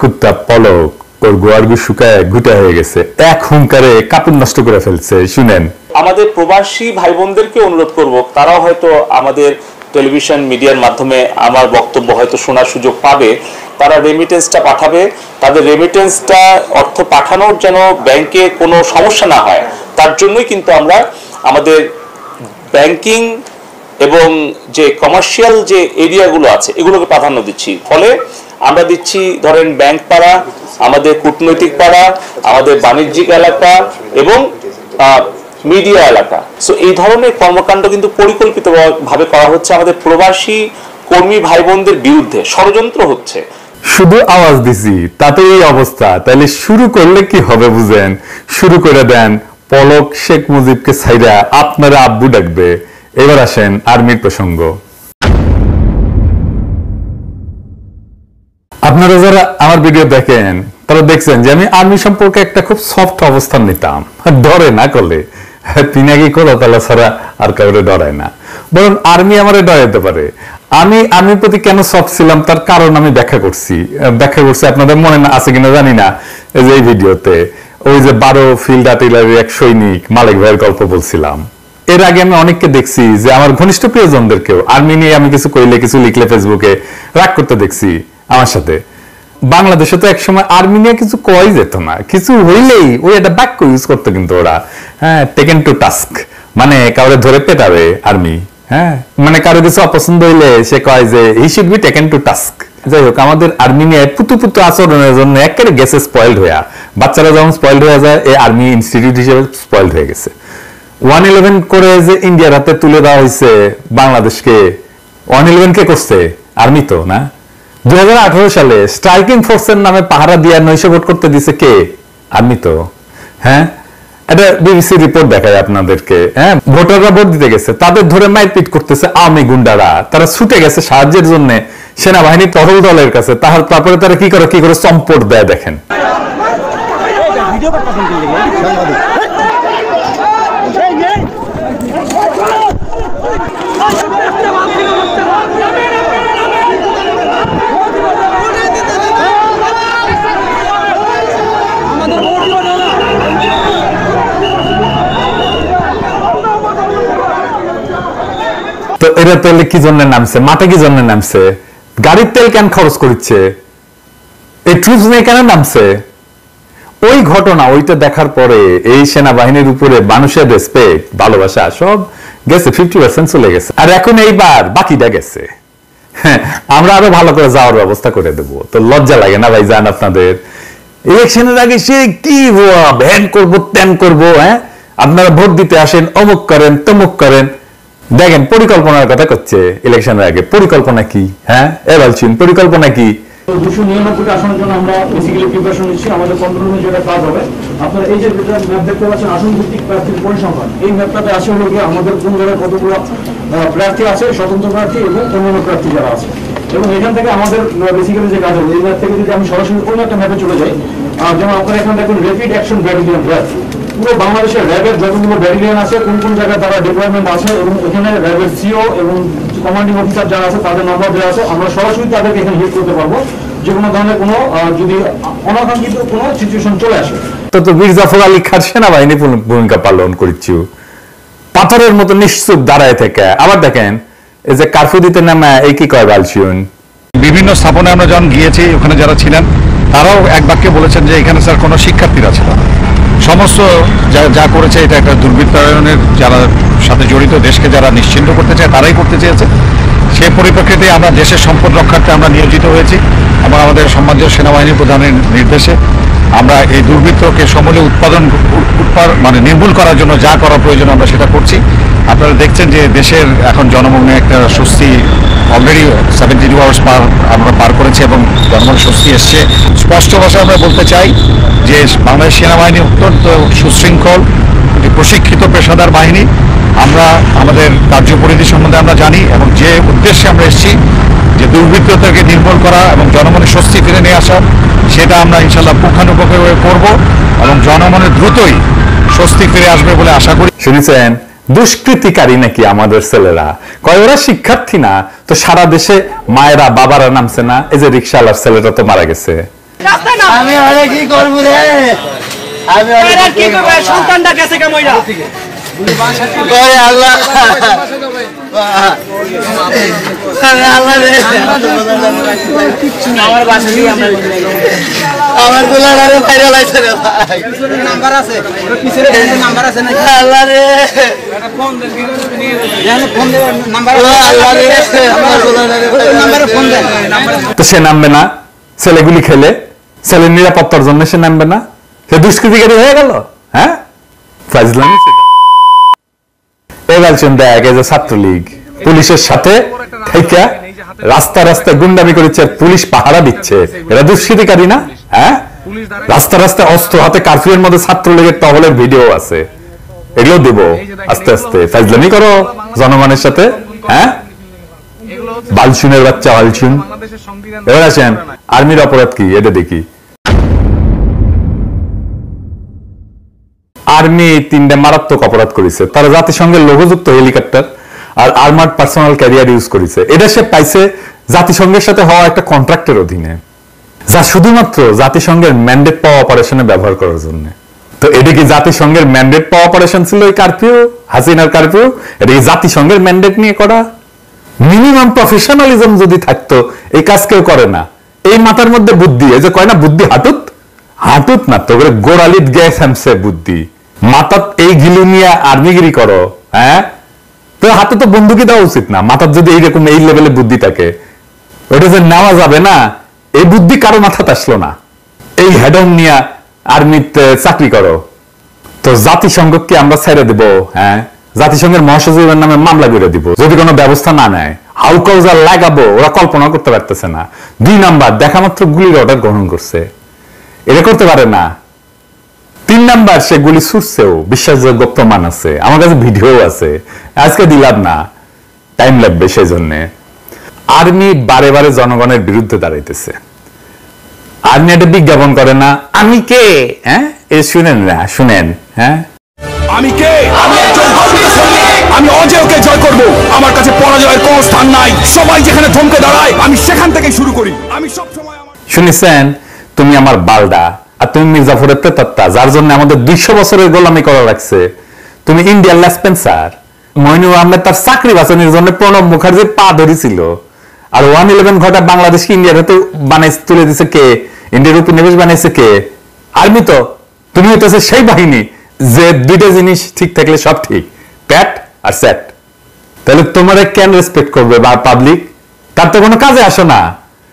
কুত্তা পলক ওর গোয়ারগু শুকায় ঘুটা হয়ে গেছে, এক হুঙ্কারে কাপড় নষ্ট করে ফেলছে। শুনেন, আমাদের প্রবাসী ভাই বোনদেরকে অনুরোধ করব, তারাও হয়তো আমাদের টেলিভিশন মিডিয়ার মাধ্যমে আমার বক্তব্য হয়তো শোনার সুযোগ পাবে, তারা রেমিটেন্সটা পাঠাবে। তাদের রেমিটেন্সটা অর্থ পাঠানোর যেন ব্যাংকে কোনো সমস্যা না হয়, তার জন্যই কিন্তু আমরা আমাদের ব্যাংকিং এবং যে কমার্শিয়াল যে এরিয়াগুলো আছে এগুলোকে প্রাধান্য দিচ্ছি। ফলে আমরা দিচ্ছি ধরেন ব্যাংক পাড়া, আমাদের কূটনৈতিক পাড়া, আমাদের বাণিজ্যিক এলাকা এবং মিডিয়া এলাকা। সো এই ধরনের কর্মকাণ্ড কিন্তু পরিকল্পিতভাবে করা হচ্ছে আমাদের প্রবাসী কর্মী ভাই বোনদের বিরুদ্ধে, ষড়যন্ত্র হচ্ছে। শুধু আওয়াজ দিছি তাতে এই অবস্থা, তাহলে শুরু করলে কি হবে বুঝেন? শুরু করে দেন, পলক শেখ মুজিবকে ছাইরা আপনারা আব্বু ডাকবে। এবার আসেন আর্মির প্রসঙ্গ। আপনারা যারা আমার ভিডিও দেখেন তারা দেখছেন যে আমি আর্মি সম্পর্কে একটা খুব সফট অবস্থান নিতাম, ডরে না করলে পিনাকি করো তাহলে ছাড়া আর কাউরে ডরায় না, বরং আর্মি আমারে ডরাইতে পারে। আমি আর্মির প্রতি কেন সফট ছিলাম তার কারণ আমি ব্যাখ্যা করছি আপনাদের মনে আছে কিনা জানি না। এই যে এই ভিডিওতে ওই যে 12 ফিল্ড আর্টিলারির এক সৈনিক মালিক ভাইয়ের গল্প বলছিলাম। এর আগে আমি অনেককে দেখছি যে আমার ঘনিষ্ঠ প্রিয়জনদেরকেও আর্মি নিয়ে আমি কিছু কইলে কিছু লিখলে ফেসবুকে রাগ করতে দেখছি আমার সাথে। বাংলাদেশে তো একসময় আর্মি নিয়ে কিছু কই যেত না, কিছু হইলেই ওই একটা বাক্য ইউজ করতো কিন্তু ওরা, হ্যাঁ, টেকেন টু টাস্ক, মানে কাউরে ধরে পেটাবে আর্মি। হ্যাঁ, মানে কারো কিছু অপছন্দ হইলে সে কয় যে he should be taken to task. যাই হোক, আমাদের আর্মি নিয়ে পুতু পুতু আচরণের জন্য একেবারে গেছে স্পয়েলড হইয়া, বাচ্চারা যখন স্পয়েলড হয়ে যায় এই আর্মি ইনস্টিটিউট হিসেবে স্পয়েলড হয়ে গেছে। 111 করে যে ইন্ডিয়ার হাতে তুলে দেওয়া হয়েছে বাংলাদেশকে, 111 কে করছে? আর্মি তো না। 2018 সালে স্ট্রাইকিং ফোর্সের নামে পাহারা দিয়ে নৈশ ভোট করতে দিছে কে? আর্মি তো। হ্যাঁ, এটা বিবিসি রিপোর্ট দেখায় আপনাদেরকে। হ্যাঁ, ভোটাররা ভোট দিতে গেছে, তাদের ধরে মারপিট করতেছে আওয়ামী গুন্ডারা, তারা ছুটে গেছে সাহায্যের জন্য সেনাবাহিনীর টহল দলের কাছে। তারপরে তারা কি করে চম্পট দেয় দেখেন। তো এরা তাহলে কি জন্য নামছে, মাঠে কি জন্য নামছে, গাড়ির তেল কেন খরচ করছে, এই ট্রুপস নিয়ে কেন নামছে? ওই ঘটনা, ওইটা দেখার পরে এই সেনাবাহিনীর উপরে মানুষের রেসপেক্ট, ভালোবাসা সব গেছে, 50% চলে গেছে। আর এখন এইবার বাকিটা গেছে। হ্যাঁ, আমরা আরো ভালো করে যাওয়ার ব্যবস্থা করে দেবো। তো লজ্জা লাগে না ভাই জান আপনাদের? ইলেকশনের আগে সে কি ভ্যান করবো ত্যান করবো, হ্যাঁ, আপনারা ভোট দিতে আসেন, অমুক করেন তমুক করেন। দেখেন পরিকল্পনার কথা করছে ইলেকশনের আগে, পরিকল্পনা কি? হ্যাঁ, বলছেন পরিকল্পনা কি? 299 আসনের জন্য আমরা বেসিক্যালি প্রিপারেশন নিচ্ছি। আমাদের কন্ট্রোল রুমে যেটা কাজ হবে, আপনারা এই যে ম্যাপ দেখতে পাচ্ছেন আসন ভিত্তিক প্রার্থীর পরিসংখ্যান, এই ম্যাপটাতে আসে হলো গিয়ে আমাদের কোন জায়গায় কতগুলো প্রার্থী আছে, স্বতন্ত্র প্রার্থী এবং অন্যান্য প্রার্থী যারা আছে। এবং এখান থেকে আমাদের বেসিক্যালি যে কাজ হবে, এই ম্যাপ থেকে যদি আমি সরাসরি অন্য একটা ম্যাপে চলে যাই, যেমন আপনারা এখানে দেখুন র্যাপিড অ্যাকশন ব্যাটালিয়ন র্যাব, পুরো বাংলাদেশের র্যাবের যতগুলো ব্যাটালিয়ন আছে, কোন কোন জায়গায় তারা ডিপ্লয়মেন্ট আছে, এবং এখানে র্যাবের সিও এবং কমান্ডিং অফিসার যারা আছে তাদের নাম্বার দেওয়া আছে। আমরা সরাসরি তাদেরকে এখানে হিট করতে পারবো যে কোনো ধরনের কোনো যদি অনাকাঙ্ক্ষিত কোনো সিচুয়েশন চলে আসে। তো বীর জাফর আলী খান সেনাবাহিনী ভূমিকা পালন করছি, পাথরের মতো নিশ্চুপ দাঁড়ায় থেকে। আবার দেখেন এই যে কারফিউ দিতে নামে এই কি কয় বালছিউন। বিভিন্ন স্থাপনে আমরা যখন গিয়েছি, ওখানে যারা ছিলেন তারাও এক বাক্যে বলেছেন যে এখানে স্যার কোনো শিক্ষার্থীরা ছিল না, সমস্ত যা করেছে এটা একটা দুর্বৃত্তায়নের যারা সাথে জড়িত, দেশকে যারা নিশ্চিন্ত করতে চায় তারাই করতে চেয়েছে। সেই পরিপ্রেক্ষিতে আমরা দেশের সম্পদ রক্ষার্থে আমরা নিয়োজিত হয়েছি এবং আমাদের সম্মানীয় সেনাবাহিনী প্রধানের নির্দেশে আমরা এই দুর্বৃত্তকে সমূলে মানে নির্মূল করার জন্য যা করা প্রয়োজন আমরা সেটা করছি। আপনারা দেখছেন যে দেশের এখন জনমনে একটা স্বস্তি, অলরেডি 72 আওয়ার্স আমরা পার করেছি এবং জনমনে স্বস্তি এসছে। স্পষ্ট ভাষায় আমরা বলতে চাই যে বাংলাদেশ সেনাবাহিনী অত্যন্ত সুশৃঙ্খল, একটি প্রশিক্ষিত পেশাদার বাহিনী। আমরা আমাদের কার্যপরিধি সম্বন্ধে আমরা জানি এবং যে উদ্দেশ্যে আমরা এসেছি যে দুর্বৃত্ততাকে নির্মূল করা এবং জনমনে স্বস্তি ফিরে নিয়ে আসা, সেটা আমরা ইনশাল্লাহ পুঙ্খানুপুঙ্খভাবে করব এবং জনমনে দ্রুতই স্বস্তি ফিরে আসবে বলে আশা করি। শুনেছেন দুষ্কৃতিকারী নাকি আমাদের ছেলেরা, কয় ওরা শিক্ষার্থী না তো সারা দেশে মায়েরা বাবারা নামছে না, এই যে রিক্সাওয়ালার ছেলেটা তো মারা গেছে। আমি আরে কি করব রে আমি আরে কি করব সন্তানটা গেছে কে মইরা ওরে আল্লাহ আল্লাহ রে আমার বাসা দিয়ে আমরা আমার গোলারে ভাইরাল আইছে রে ভাই নাম্বার আছে ওর পিছনে নাম্বার আছে না আল্লাহ রে এটা ফোন দেন নিয়ে জানো ফোন দে নাম্বার আল্লাহ রে আমার গোলারে নাম্বারে ফোন দেন তো সে নামবে না, ছেলেগুলি খেলে ছেলের নিরাপত্তার জন্য সে নামবে না, সে দুষ্কৃতিকারী হয়ে গেল। হ্যাঁ, ফাজলামি। এবার দেখ এই যে ছাত্রলীগ পুলিশের সাথে থেকে রাস্তা রাস্তায় গুন্ডামি করেছে, পুলিশ পাহারা দিচ্ছে, এরা দুষ্কৃতিকারী না? হ্যাঁ, রাস্তা রাস্তায় অস্ত্র হাতে কারফিউর মধ্যে ছাত্রলীগের টহলের ভিডিও আছে, এগুলো দেব আস্তে আস্তে। ফাজলামি করো জনগণের সাথে। হ্যাঁ, বালসুনের বাচ্চা বালসুন। এবার আসেন আর্মির অপরাধ কি এটা দেখি। আর্মি 3টা মারাত্মক অপরাধ করেছে। তারা জাতিসংঘের লোগোযুক্ত হেলিকপ্টার আর আর্মার্ড পার্সোনাল ক্যারিয়ার ইউজ করেছে। এটা সে পাইছে জাতিসংঘের সাথে হওয়া একটা কন্ট্রাক্টের অধীনে, যা শুধুমাত্র জাতিসংঘের ম্যান্ডেট পাওয়া অপারেশনে ব্যবহার করার জন্য। তো এটা কি জাতিসংঘের ম্যান্ডেট পাওয়া অপারেশন ছিল এই কারফিউ, হাসিনার কারফিউ? এটা কি জাতিসংঘের ম্যান্ডেট নিয়ে করা? মিনিমাম প্রফেশনালিজম যদি থাকতো এই কাজ কেউ করে না। এই মাথার মধ্যে বুদ্ধি, এই যে কয় না বুদ্ধি হাঁটুত, হাঁটুত না তো গোড়ালিত গ্যাস হামছে বুদ্ধি, মাথাত এই গিলু নিয়ে আর্মিগিরি করো। হ্যাঁ, তো হাতে তো বন্দুকি দেওয়া উচিত না, মাথার যদি এইরকম এই লেভেলে বুদ্ধি থাকে, ওটা যে নেওয়া যাবে না, এই বুদ্ধি কারো মাথাতে আসলো না। এই হেডম নিয়ে আর্মিতে চাকরি করো, তো জাতিসংঘকে আমরা ছেড়ে দেব? হ্যাঁ, জাতিসংঘের মহাসচিবের নামে মামলা করে দিব যদি কোনো ব্যবস্থা না নেয়। হাউ কাউজা লাগাবো ওরা কল্পনা করতে পারতেছে না। 2 নাম্বার, দেখা মাত্র গুলির অর্ডার গ্রহণ করছে, এটা করতে পারে না। 3 নাম্বার, সে গুলি ছুটছেও, বিশ্বাসযোগ্য প্রমাণ আছে, আমার কাছে ভিডিও আছে, আজকে দিলাম না, টাইম লাগবে। সেই জন্য আর্মি বারে বারে জনগণের বিরুদ্ধে দাঁড়াইতেছে। আর্মি একটা বিজ্ঞাপন করে না, আমি কে? হ্যাঁ, এ শুনেন না, শুনেন। হ্যাঁ, আমি কে? আমি একজন সৈনিক। আমি অজেয়কে জয় করব। আমার কাছে পরাজয়ের কোনো স্থান নাই। সবাই যেখানে থমকে দাঁড়ায় আমি সেখান থেকেই শুরু করি। আমি সব সময় শুনেছেন? তুমি আমার বালডা, আর তুমি মির্জাফরের তেতাত্তা, যার জন্য আমাদের 200 বছরের গোলামি করা লাগছে। তুমি ইন্ডিয়ার লেসপেন্সার। মইনুল আহমেদ তার চাকরি বাঁচানোর জন্য প্রণব মুখার্জির পা ধরেছিল। আর 111 ঘটা বাংলাদেশকে ইন্ডিয়ার হাতে তুলে দিছে কে? ইন্ডিয়ার উপনিবেশ বানাইছে কে? আর্মি তো। তুমি হইতেছে সেই বাহিনী যে 2টা জিনিস ঠিক থাকলে সব ঠিক, প্যাট আর সেট। তাহলে তোমার কেন রেসপেক্ট করবে বা পাবলিক? তার তো কোনো কাজে আসো না।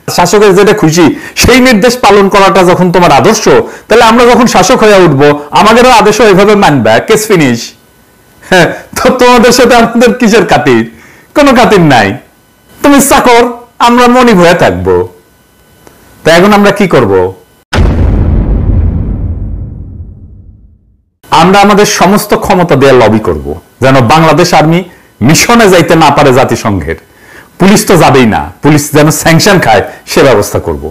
শাসকের যেটা খুশি সেই নির্দেশ পালন করাটা যখন তোমার আদর্শ, তাহলে আমরা যখন শাসক হয়ে উঠবো আমাদেরও আদর্শ এইভাবে মানবে। Case finish. হ্যাঁ, তো তোমাদের সাথে আমাদের কিসের খাতির? কোনো খাতির নাই। তুমি চাকর, আমরা মনিব হয়ে থাকবো। তা এখন আমরা কি করব? আমরা আমাদের সমস্ত ক্ষমতা দিয়ে লবি করব যেন বাংলাদেশ আর্মি মিশনে যাইতে না পারে জাতিসংঘের। পুলিশ তো যাবেই না, পুলিশ যেন স্যাংশন খায় সে ব্যবস্থা করব।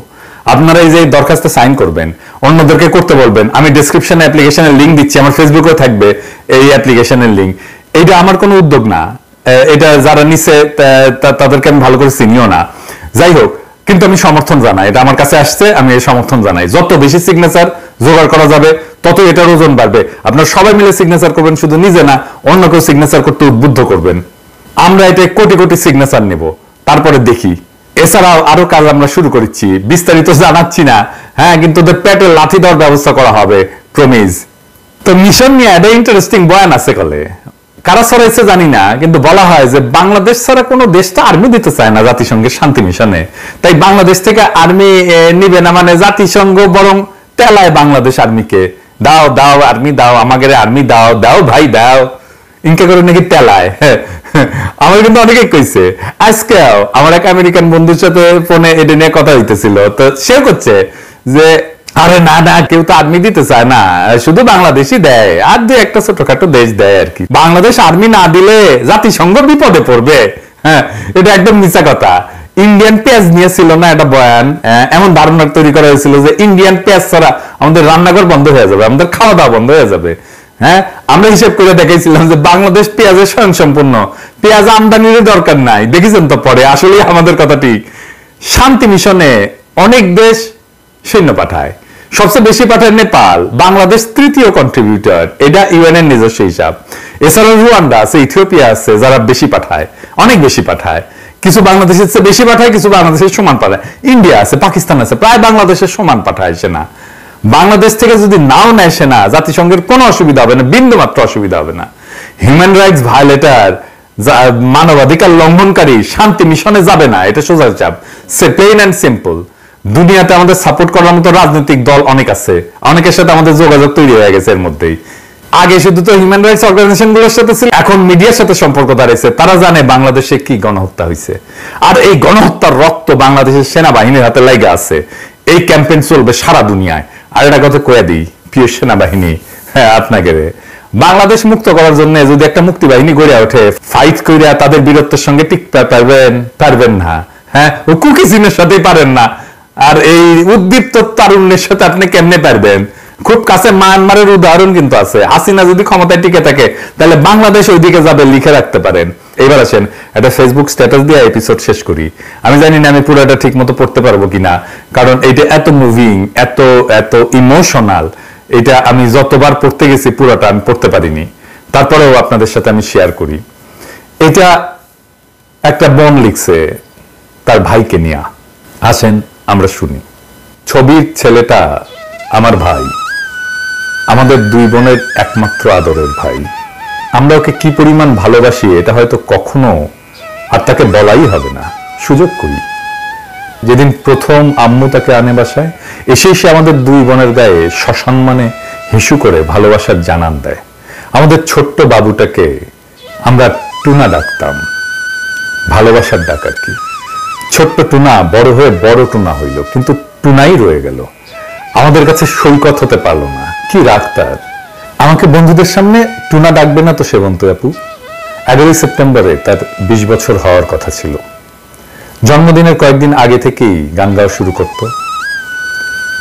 আপনারা এই যে দরখাস্তে সাইন করবেন, অন্যদেরকে করতে বলবেন। আমি ডেসক্রিপশনে অ্যাপ্লিকেশনের লিঙ্ক দিচ্ছি, আমার ফেসবুকে থাকবে এই অ্যাপ্লিকেশনের লিঙ্ক। এইটা আমার কোনো উদ্যোগ না, এটা যারা নিছে তাদেরকে আমি ভালো করে চিনিও না। যাই হোক, কিন্তু আমি সমর্থন জানাই, এটা আমার কাছে আসছে, আমি এই সমর্থন জানাই। যত বেশি সিগনেচার জোগাড় করা যাবে তত এটার ওজন বাড়বে। আপনারা সবাই মিলে সিগনেচার করবেন, শুধু নিজে না, অন্য কেউ সিগনেচার করতে উদ্বুদ্ধ করবেন। আমরা এটা কোটি কোটি সিগনেচার নেব, তারপরে দেখি। এছাড়াও আরো কাজ আমরা শুরু করেছি, বিস্তারিত জানাচ্ছি না। হ্যাঁ, কিন্তু ওদের পেটে লাথি দেওয়ার ব্যবস্থা করা হবে, প্রমিস। তো মিশন নিয়ে একটা ইন্টারেস্টিং বয়ান আছে কলে, কারা ছড়াইছে জানি না, কিন্তু বলা হয় যে বাংলাদেশ ছাড়া কোনো দেশটা আর্মি দিতে চায় না জাতিসংঘের শান্তি মিশনে। তাই বাংলাদেশ থেকে আর্মি নিবে না, মানে জাতিসংঘ বরং তেলায় বাংলাদেশ আর্মিকে। দাও দাও আর্মি দাও, আমাদের আর্মি দাও, দাও ভাই দাও, ইনকে করে নাকি তেলায়। আমার কিন্তু অনেকে কইছে। আজকেও আমার এক আমেরিকান বন্ধুর সাথে ফোনে এটা নিয়ে কথা হইতেছিল, তো সে করছে যে আরে না না, কেউ তো আর্মি দিতে চায় না, শুধু বাংলাদেশই দেয়, আর 2-1টা ছোটখাটো দেশ দেয় আর কি। বাংলাদেশ আর্মি না দিলে জাতিসংঘ বিপদে পড়বে। হ্যাঁ, এটা একদম মিথ্যা কথা। ইন্ডিয়ান পেঁয়াজ নিয়ে ছিল না একটা বয়ান, এমন ধারণা তৈরি করা হয়েছিল যে ইন্ডিয়ান পেঁয়াজ ছাড়া আমাদের রান্নাঘর বন্ধ হয়ে যাবে, আমাদের খাওয়া দাওয়া বন্ধ হয়ে যাবে। হ্যাঁ, আমরা হিসেব করে দেখাইছিলাম যে বাংলাদেশ পেঁয়াজের স্বয়ংসম্পূর্ণ, পেঁয়াজ আমদানির দরকার নাই। দেখেছেন তো পরে আসলে আমাদের কথা ঠিক। শান্তি মিশনে অনেক দেশ সৈন্য পাঠায়, সবচেয়ে বেশি পাঠায় নেপাল, বাংলাদেশ তৃতীয় কন্ট্রিবিউটর, এটা ইউএন এর নিজস্ব হিসাব। এছাড়াও রুয়ান্ডা আছে, ইথিওপিয়া আছে, যারা বেশি পাঠায়, অনেক বেশি পাঠায়। কিছু বাংলাদেশের চেয়ে বেশি পাঠায়, কিছু বাংলাদেশের সমান পাঠায়। ইন্ডিয়া আছে, পাকিস্তান আছে, প্রায় বাংলাদেশের সমান পাঠায় সেনা। বাংলাদেশ থেকে যদি নাও নেয় সেনা, জাতিসংঘের কোনো অসুবিধা হবে না, বিন্দু মাত্র অসুবিধা হবে না। হিউম্যান রাইটস ভায়োলেটার, মানবাধিকার লঙ্ঘনকারী শান্তি মিশনে যাবে না, এটা সোজা চাপ, সে প্লেন অ্যান্ড সিম্পল। দুনিয়াতে আমাদের সাপোর্ট করার মতো রাজনৈতিক দল অনেক আছে, অনেকের সাথে আমাদের যোগাযোগ তৈরি হয়ে গেছে এর মধ্যেই। আগে শুধু তো হিউম্যান রাইটস অর্গানাইজেশন গুলোর সাথে ছিল, এখন মিডিয়ার সাথে সম্পর্ক দাঁড়িয়েছে। তারা জানে বাংলাদেশে কি গণহত্যা হয়েছে, আর এই গণহত্যার রক্ত বাংলাদেশের সেনাবাহিনীর হাতে লাগা আছে। এই ক্যাম্পেইন চলবে সারা দুনিয়ায়। আর এটা কথা কয়ে দিই, প্রিয় সেনাবাহিনী, হ্যাঁ আপনাকে বাংলাদেশ মুক্ত করার জন্য যদি একটা মুক্তি বাহিনী গড়ে ওঠে, ফাইট করে তাদের বীরত্বের সঙ্গে টিকতে পারবেন না। হ্যাঁ, ও কুকিজিনের সাথেই পারেন না, আর এই উদ্দীপ্ত তারুণ্যের সাথে আপনি কেমনে পারবেন? খুব কাছে মায়ানমারের উদাহরণ কিন্তু আছে। হাসিনা যদি ক্ষমতায় টিকে থাকে, তাহলে বাংলাদেশ ওইদিকে যাবে, লিখে রাখতে পারেন। এইবার আসেন একটা ফেসবুক স্ট্যাটাস দিয়ে এপিসোড শেষ করি। আমি জানি না আমি পুরোটা ঠিক মতো পড়তে পারবো কিনা, কারণ এটা এত মুভিং, এত এত ইমোশনাল, এটা আমি যতবার পড়তে গেছি পুরোটা আমি পড়তে পারিনি। তারপরেও আপনাদের সাথে আমি শেয়ার করি। এটা একটা বোন লিখছে তার ভাইকে নিয়ে। আসেন আমরা শুনি। ছবির ছেলেটা আমার ভাই, আমাদের দুই বোনের একমাত্র আদরের ভাই। আমরা ওকে কি পরিমাণ ভালোবাসি এটা হয়তো কখনো আর তাকে বলাই হবে না, সুযোগ করি। যেদিন প্রথম আম্মু তাকে আনে বাসায়, এসেই সে আমাদের দুই বোনের গায়ে সসম্মানে হিসু করে ভালোবাসার জানান দেয়। আমাদের ছোট্ট বাবুটাকে আমরা টুনা ডাকতাম, ভালোবাসার ডাক আর কি। ছোট্ট টুনা বড় হয়ে বড় টুনা হইল, কিন্তু টুনাই রয়ে গেল, আমাদের কাছে সৈকত হতে পারলো না। কি রাগ তার! আমাকে বন্ধুদের সামনে টুনা ডাকবে না তো সেবন্তী আপু। 11 সেপ্টেম্বরে তার 20 বছর হওয়ার কথা ছিল। জন্মদিনের কয়েকদিন আগে থেকেই গান গাওয়া শুরু করত।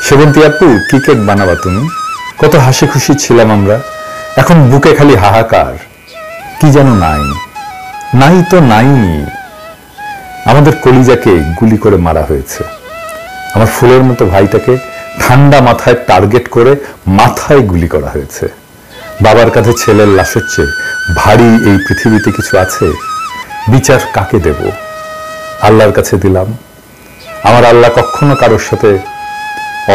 সেবন্তী আপু, কি কেক বানাবা তুমি? কত হাসি খুশি ছিলাম আমরা, এখন বুকে খালি হাহাকার। কি যেন নাই, নাই তো নাই। আমাদের কলিজাকে গুলি করে মারা হয়েছে। আমার ফুলের মতো ভাইটাকে ঠান্ডা মাথায় টার্গেট করে মাথায় গুলি করা হয়েছে। বাবার কাছে ছেলের লাশের চেয়ে ভারী এই পৃথিবীতে কিছু আছে? বিচার কাকে দেব? আল্লাহর কাছে দিলাম। আমার আল্লাহ কখনো কারোর সাথে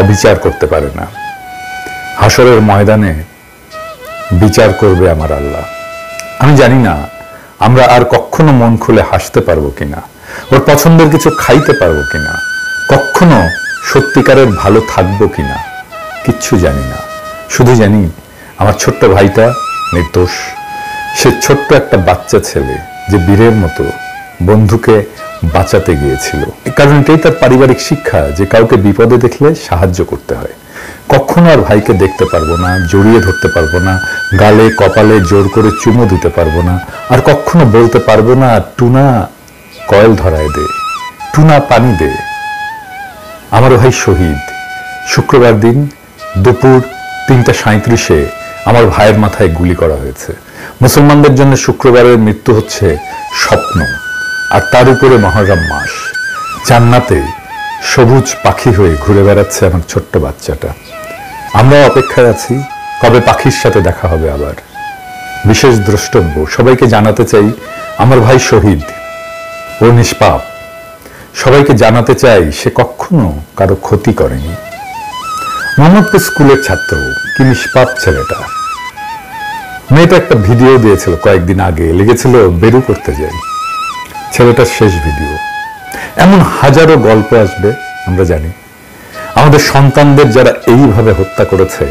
অবিচার করতে পারে না। হাসরের ময়দানে বিচার করবে আমার আল্লাহ। আমি জানি না আমরা আর কখনো মন খুলে হাসতে পারবো কিনা, ওর পছন্দের কিছু খাইতে পারবো কিনা, কখনো সত্যিকারের ভালো থাকবো কিনা, কিচ্ছু জানি না। শুধু জানি আমার ছোট্ট ভাইটা নির্দোষ। সে ছোট্ট একটা বাচ্চা ছেলে যে বীরের মতো বন্ধুকে বাঁচাতে গিয়েছিল। কারণ এটাই তার পারিবারিক শিক্ষা যে কাউকে বিপদে দেখলে সাহায্য করতে হয়। কখনো আর ভাইকে দেখতে পারবো না, জড়িয়ে ধরতে পারবো না, গালে কপালে জোর করে চুমো দিতে পারবো না, আর কখনো বলতে পারবো না টুনা কয়েল ধরায় দে, টুনা পানি দে। আমার ভাই শহীদ। শুক্রবার দিন দুপুর 3:37 আমার ভাইয়ের মাথায় গুলি করা হয়েছে। মুসলমানদের জন্য শুক্রবারের মৃত্যু হচ্ছে স্বপ্ন, আর তার উপরে মহররম মাস। জান্নাতে সবুজ পাখি হয়ে ঘুরে বেড়াচ্ছে আমার ছোট্ট বাচ্চাটা। আমরা অপেক্ষায় আছি কবে পাখির সাথে দেখা হবে আবার। বিশেষ দ্রষ্টব্য, সবাইকে জানাতে চাই আমার ভাই শহীদ, ও নিষ্পাপ। সবাইকে জানাতে চাই সে কখনো কারো ক্ষতি করেনি। মোহাম্মদপুর স্কুলের ছাত্র, কি নিষ্পাপ ছেলেটা। মেয়েটা একটা ভিডিও দিয়েছিল কয়েকদিন আগে, লেগেছিল বেরু করতে যাই। ছেলেটার শেষ ভিডিও। এমন হাজারো গল্প আসবে, আমরা জানি। আমাদের সন্তানদের যারা এইভাবে হত্যা করেছে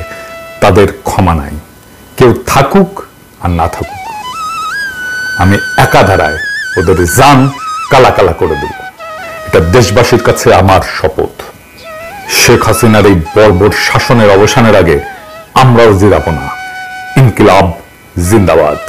তাদের ক্ষমা নাই, কেউ থাকুক আর না থাকুক। আমি একাধারায় ওদের জান কালা কালা করে দেব, এটা দেশবাসীর কাছে আমার শপথ। শেখ হাসিনার এই বর্বর শাসনের অবসানের আগে আমরাও জিরাবো না। ইনকিলাব জিন্দাবাদ।